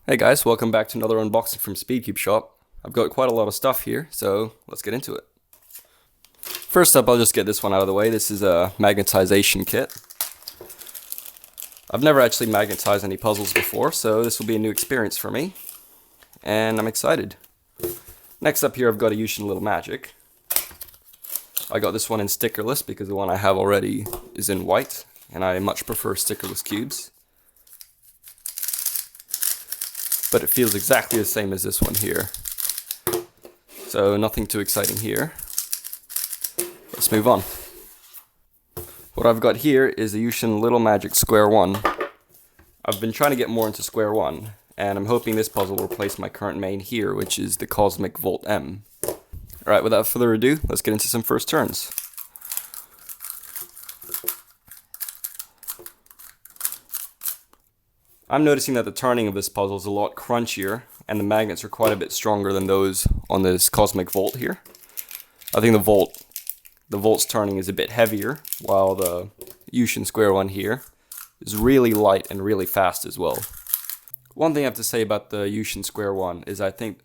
Hey guys, welcome back to another unboxing from SpeedCubeShop. I've got quite a lot of stuff here, so let's get into it. First up, I'll just get this one out of the way. This is a magnetization kit. I've never actually magnetized any puzzles before, so this will be a new experience for me, and I'm excited. Next up here, I've got a YuXin Little Magic. I got this one in stickerless because the one I have already is in white, and I much prefer stickerless cubes. But it feels exactly the same as this one here. So nothing too exciting here. Let's move on. What I've got here is the YuXin Little Magic Square 1. I've been trying to get more into Square 1, and I'm hoping this puzzle will replace my current main here, which is the Cosmic Volt M. Alright, without further ado, let's get into some first turns. I'm noticing that the turning of this puzzle is a lot crunchier, and the magnets are quite a bit stronger than those on this Cosmic Volt here. I think the Volt's turning is a bit heavier, while the YuXin Square 1 here is really light and really fast as well. One thing I have to say about the YuXin Square 1 is I think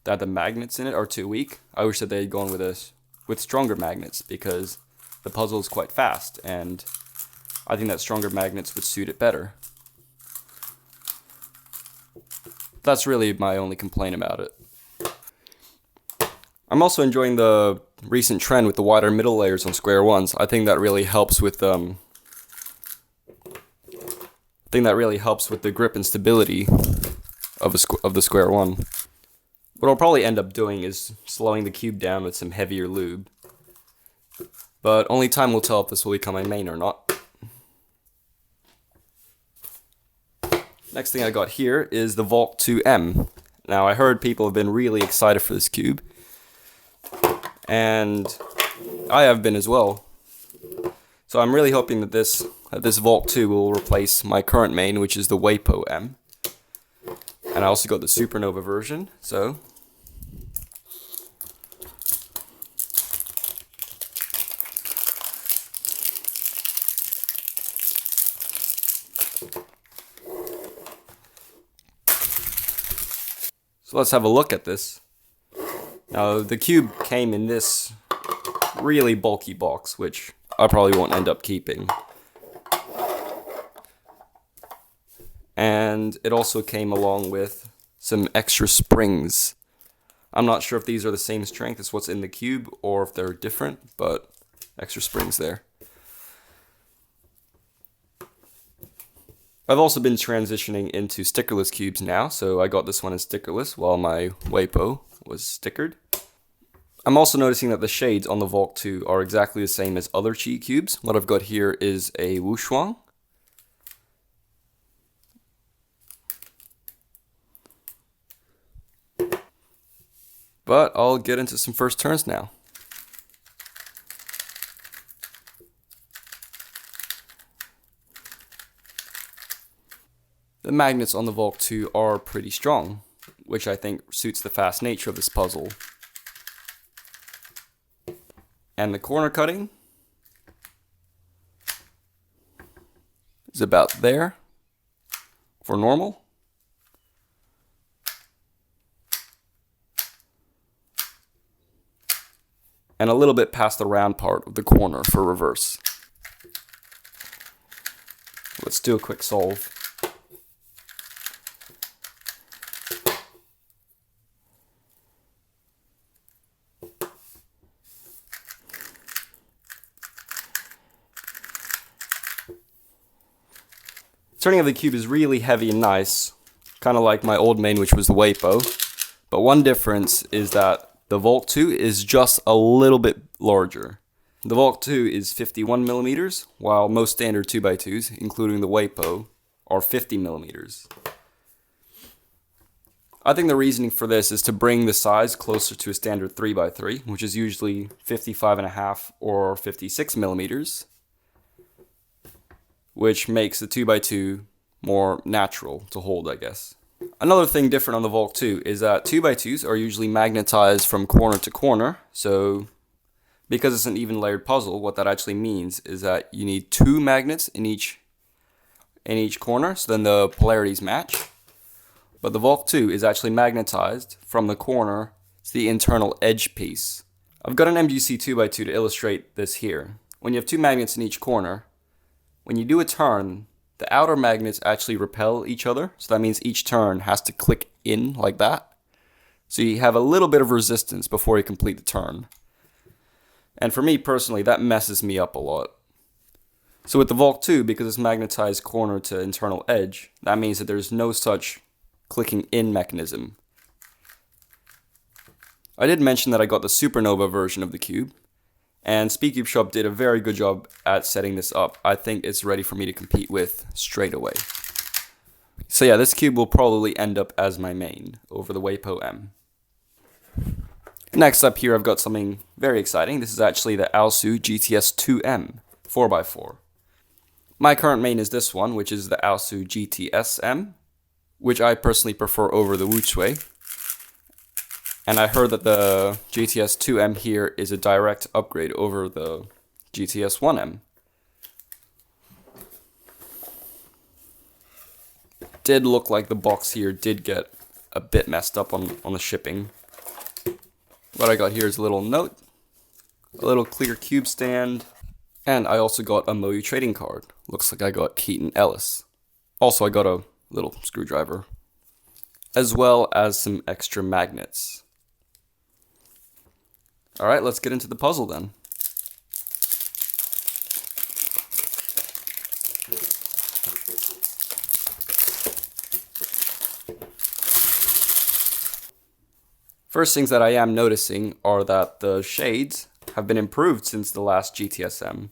that the magnets in it are too weak. I wish that they had gone with stronger magnets, because the puzzle is quite fast, and I think that stronger magnets would suit it better. That's really my only complaint about it. I'm also enjoying the recent trend with the wider middle layers on Square 1s. I think that really helps with the grip and stability of the Square 1. What I'll probably end up doing is slowing the cube down with some heavier lube. But only time will tell if this will become my main or not. Next thing I got here is the Volk 2M. Now, I heard people have been really excited for this cube, and I have been as well. So I'm really hoping that this Volk 2 will replace my current main, which is the Wapo M. And I also got the Supernova version, so let's have a look at this. Now, the cube came in this really bulky box, which I probably won't end up keeping. And it also came along with some extra springs. I'm not sure if these are the same strength as what's in the cube or if they're different, but extra springs there. I've also been transitioning into stickerless cubes now, so I got this one in stickerless while my Wapo was stickered. I'm also noticing that the shades on the Volk 2 are exactly the same as other cheat cubes. What I've got here is a YuXin. But I'll get into some first turns now. The magnets on the Volk 2 are pretty strong, which I think suits the fast nature of this puzzle. And the corner cutting is about there for normal. And a little bit past the round part of the corner for reverse. Let's do a quick solve. Turning of the cube is really heavy and nice, kind of like my old main, which was the Wapo. But one difference is that the Volk 2 is just a little bit larger. The Volk 2 is 51 millimeters, while most standard 2x2s, including the Wapo, are 50 millimeters. I think the reasoning for this is to bring the size closer to a standard 3x3, which is usually 55.5 or 56 millimeters. Which makes the 2x2 more natural to hold, I guess. Another thing different on the Volk 2 is that 2x2s are usually magnetized from corner to corner, so because it's an even layered puzzle, what that actually means is that you need 2 magnets in each corner, so then the polarities match. but the Volk 2 is actually magnetized from the corner to the internal edge piece. I've got an MGC 2x2 to illustrate this here. When you have two magnets in each corner, when you do a turn, the outer magnets actually repel each other, so that means each turn has to click in like that. So you have a little bit of resistance before you complete the turn. And for me personally, that messes me up a lot. So with the Volk 2, because it's magnetized corner to internal edge, that means that there's no such clicking in mechanism. I did mention that I got the Supernova version of the cube, and SpeedCubeShop did a very good job at setting this up. I think it's ready for me to compete with straight away. So yeah, this cube will probably end up as my main over the Wapo M. Next up here, I've got something very exciting. This is actually the AoSu GTS 2M 4x4. My current main is this one, which is the AoSu GTS M, which I personally prefer over the YuXin. And I heard that the GTS 2M here is a direct upgrade over the GTS 1M. Did look like the box here did get a bit messed up on the shipping. What I got here is a little note, a little clear cube stand, and I also got a Moyu trading card. Looks like I got Keaton Ellis. Also, I got a little screwdriver, as well as some extra magnets. Alright, let's get into the puzzle then. First things that I am noticing are that the shades have been improved since the last GTSM.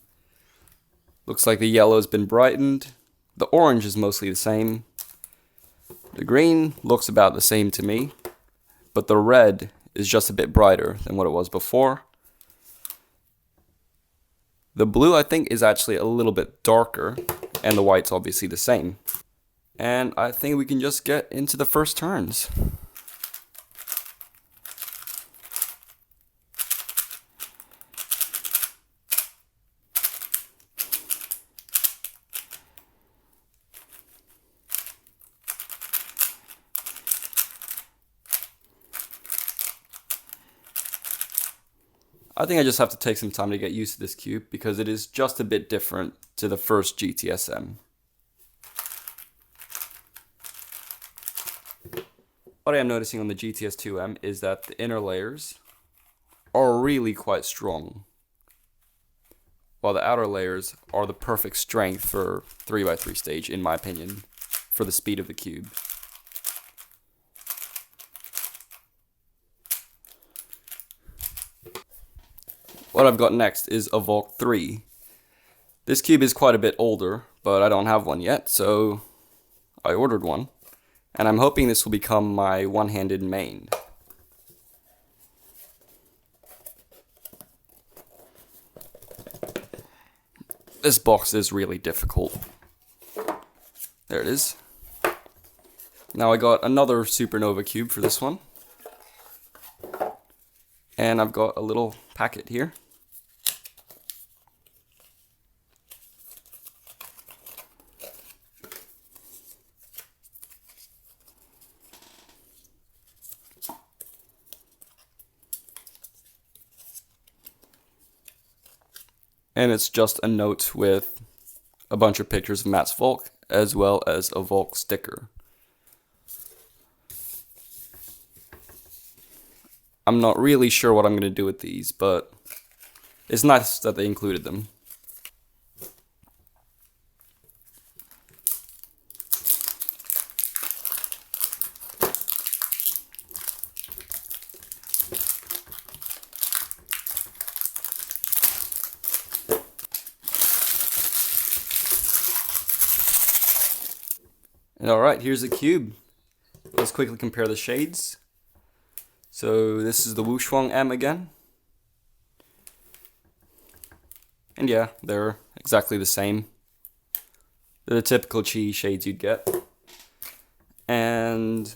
Looks like the yellow has been brightened, the orange is mostly the same, the green looks about the same to me, but the red is just a bit brighter than what it was before. The blue I think is actually a little bit darker, and the white's obviously the same. And I think we can just get into the first turns. I think I just have to take some time to get used to this cube because it is just a bit different to the first GTSM. What I am noticing on the GTS2M is that the inner layers are really quite strong, while the outer layers are the perfect strength for 3x3 stage, in my opinion, for the speed of the cube. What I've got next is a Volk 3. This cube is quite a bit older, but I don't have one yet, so I ordered one. And I'm hoping this will become my one-handed main. This box is really difficult. There it is. Now I got another Supernova cube for this one. And I've got a little packet here. And it's just a note with a bunch of pictures of Matt's Volk, as well as a Volk sticker. I'm not really sure what I'm going to do with these, but it's nice that they included them. And alright, here's the cube. Let's quickly compare the shades. So this is the YuXin M again. And yeah, they're exactly the same. They're the typical chi shades you'd get. And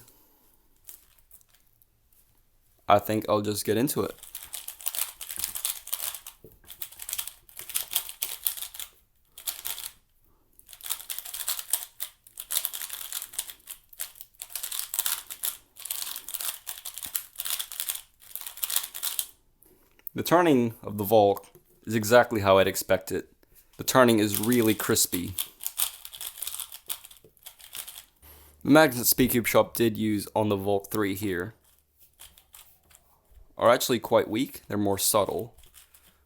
I think I'll just get into it. The turning of the Volk is exactly how I'd expect it. The turning is really crispy. The magnets SpeedCubeShop did use on the Volk 3 here are actually quite weak. They're more subtle,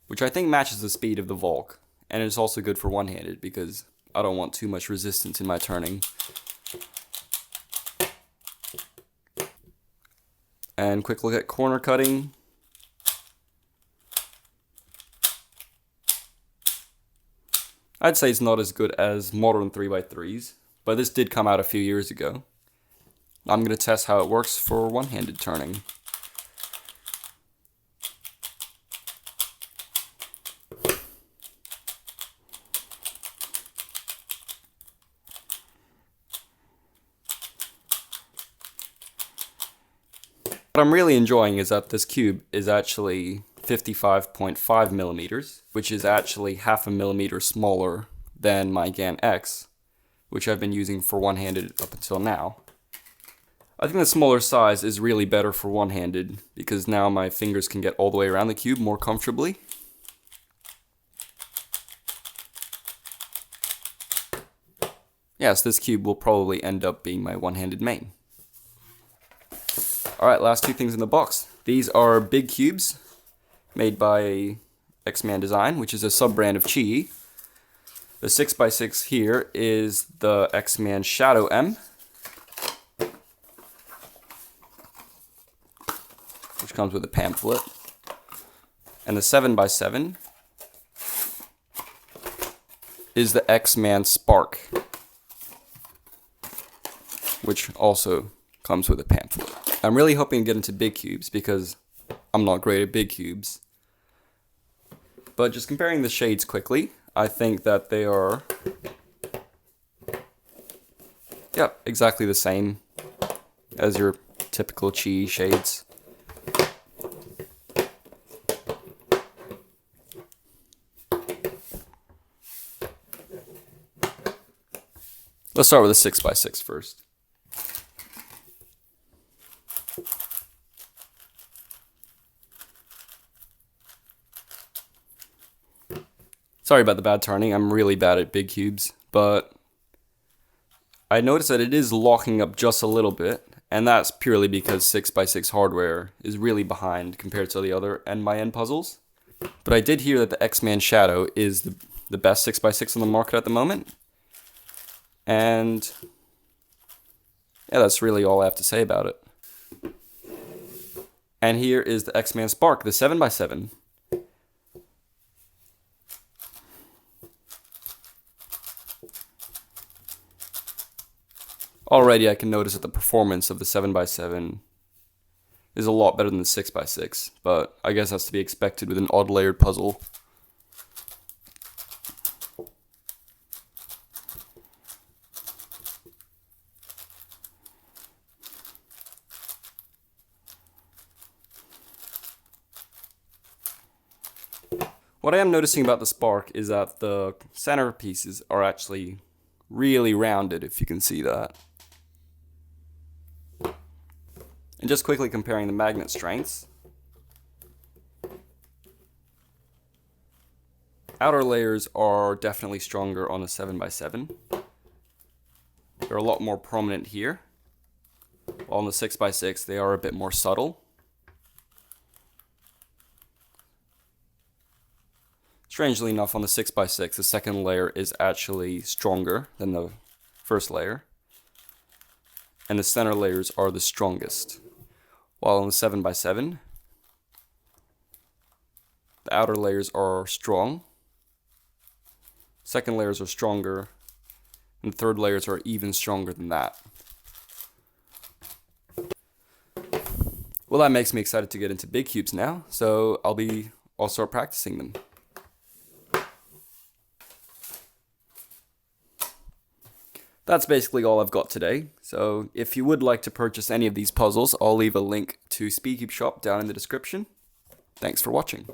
which I think matches the speed of the Volk, and it's also good for one-handed because I don't want too much resistance in my turning. And quick look at corner cutting. I'd say it's not as good as modern 3x3s, but this did come out a few years ago. I'm going to test how it works for one-handed turning. What I'm really enjoying is that this cube is actually 55.5 millimeters, which is actually half a millimeter smaller than my GAN X, which I've been using for one-handed up until now. I think the smaller size is really better for one-handed because now my fingers can get all the way around the cube more comfortably. Yes, this cube will probably end up being my one-handed main. Alright, last two things in the box. These are big cubes made by X-Man Design, which is a sub-brand of Chi. The 6x6 here is the X-Man Shadow M, which comes with a pamphlet. And the 7x7 is the X-Man Spark, which also comes with a pamphlet. I'm really hoping to get into big cubes because I'm not great at big cubes. But just comparing the shades quickly, I think that they are, yep, exactly the same as your typical Chi shades. Let's start with the 6x6 first. Sorry about the bad turning, I'm really bad at big cubes, but I noticed that it is locking up just a little bit, and that's purely because 6x6 hardware is really behind compared to the other end-by-end puzzles. But I did hear that the X-Man Shadow is the best 6x6 on the market at the moment, and yeah, that's really all I have to say about it. And here is the X-Man Spark, the 7x7. Already I can notice that the performance of the 7x7 is a lot better than the 6x6, but I guess that's to be expected with an odd layered puzzle. What I am noticing about the Spark is that the center pieces are actually really rounded, if you can see that. And just quickly comparing the magnet strengths. Outer layers are definitely stronger on the 7x7. They're a lot more prominent here. While on the 6x6 they are a bit more subtle. Strangely enough, on the 6x6 the second layer is actually stronger than the first layer. And the center layers are the strongest. While on the 7x7, the outer layers are strong, second layers are stronger, and the third layers are even stronger than that. Well, that makes me excited to get into big cubes now, so I'll start practicing them. That's basically all I've got today, so if you would like to purchase any of these puzzles, I'll leave a link to SpeedCubeShop down in the description. Thanks for watching.